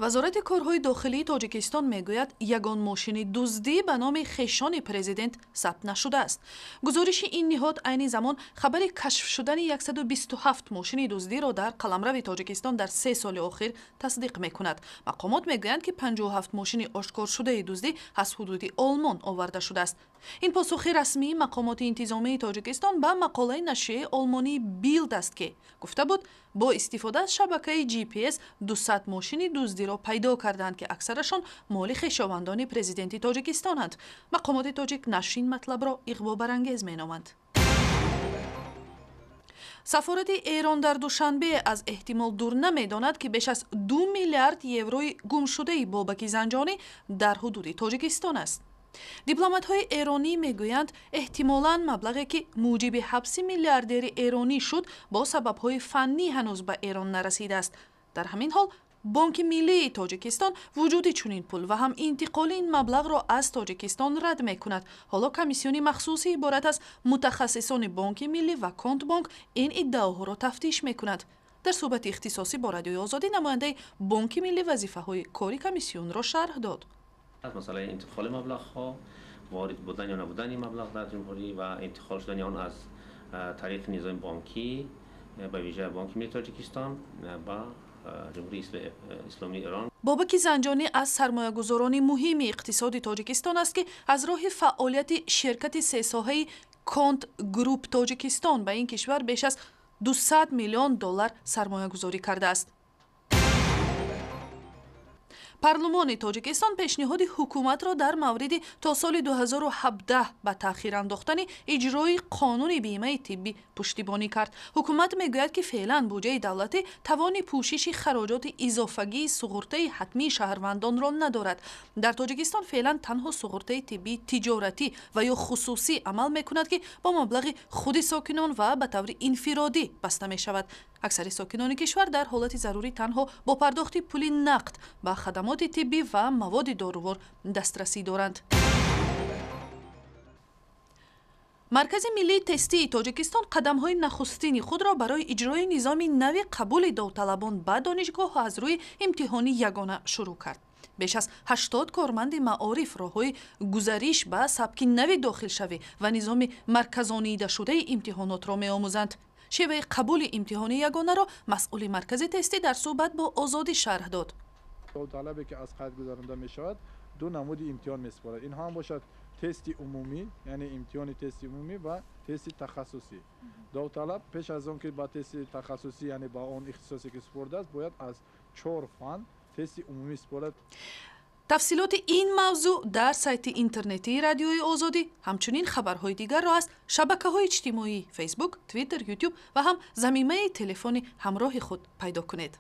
Вазорати корҳои дохилии Тоҷикистон мегӯяд, ягон мошини дуздӣ ба номи хешони президент сабт нашудааст. Гузориши ин ниҳод айни замон хабари кашф шудани 127 мошини дуздиро дар қаламрави Тоҷикистон дар 3 соли охир тасдиқ мекунад. Мақомот мегӯянд, ки 57 мошини ошкоршудаи дуздӣ аз ҳудуди Олмон оварда шудааст. ин посухи расмии мақомоти интизомии Тоҷикистон ба мақолаи нашрияи олмонии Билд аст, ки гуфта буд, бо истифода аз шабакаи GPS 200 мошини дуздиро пайдо карданд, ки аксарашон моли хешовандони президенти Тоҷикистонанд. Мақомоти тоҷик нашри ин матлабро иғвобарангез меноманд. сафорати Эрон дар душанбе аз эҳтимол дур намедонад, ки беш аз 2 миллиард еврои гумшудаи бобаки Занҷонӣ дар ҳудуди Тоҷикистон аст. дипломатҳои эронӣ мегӯянд, эҳтимолан маблағе, ки муҷиби ҳабси миллиардери эронӣ шуд, бо сабабҳои фаннӣ ҳанӯз ба Эрон нарасидааст. дар ҳамин ҳол бонки миллии Тоҷикистон вуҷуди чунин пул ва ҳам интиқоли ин маблағро аз Тоҷикистон рад мекунад. ҳоло комиссиони махсуси иборат аз мутахассисони бонки миллӣ ва контбонк ин иддаоҳоро тафтиш мекунад. дар суҳбати ихтисосӣ бо радиои озодӣ намояндаи бонки миллӣ вазифаҳои кори комиссионро шарҳ дод. مسئله انتقال مبلغ ها، وارد بودن یا نبودن این مبلغ در جمهوری و انتقال شدن آن از طریق نظام بانکی به ویژه بانک ملی تاجیکستان به جمهوری اسلامی ایران. بابک زنجانی از سرمایه‌گذاران مهم اقتصادی تاجیکستان است که از راه فعالیت شرکت سه ساحه‌ای کانت گروپ تاجیکستان به این کشور بیش از 200 میلیون دلار سرمایه‌گذاری کرده است. پارلمانی تاجیکستان پیشنهاد حکومت را در مورد تا سال 2017 به تأخیر انداختن اجرای قانون بیمه طبی پشتیبانی کرد. حکومت میگوید که فعلا بودجه دولتی توان پوشش خراجات اضافگی سقورته حتمی شهروندان را ندارد. در تاجیکستان فعلا تنها سقورته طبی تجارتی و یا خصوصی عمل میکند که با مبلغ خود ساکنان و به طور انفرادی بسته می شود. اکثر ساکنان کشور در حالت ضروری تنها با پرداخت پول نقد به خدمات طبی و مواد داروور دسترسی دارند. مرکز ملی تستی تاجیکستان قدم‌های نخستین خود را برای اجرای نظام نوی قبول داوطلبان به دانشگاه از روی امتحان یگانه شروع کرد. بیش از 80 کارمند معارف راههای گزارش به سبک نوی داخل شوی و نظام مرکزانیده شده امتحانات را می‌آموزند. شیوه قبول امتحان یگانه را مسئول مرکز تستی در صحبت با آزادی شرح داد. داوطلبی که از قید گذرانده می شود دو نمود امتحان می سپارد. این هم باشد تست عمومی، یعنی امتحان تست عمومی و تست تخصصی. داوطلب پیش از آن که با تست تخصصی یعنی با اون اختصاصی که سپرده است باید از 4 فن تست عمومی سپارد. تفصیلات این موضوع در سایت اینترنتی رادیوی آزادی، همچنین خبرهای دیگر را از شبکه‌های اجتماعی فیسبوک، توییتر، یوتیوب و هم ضمیمه تلفنی همراه خود پیدا کنید.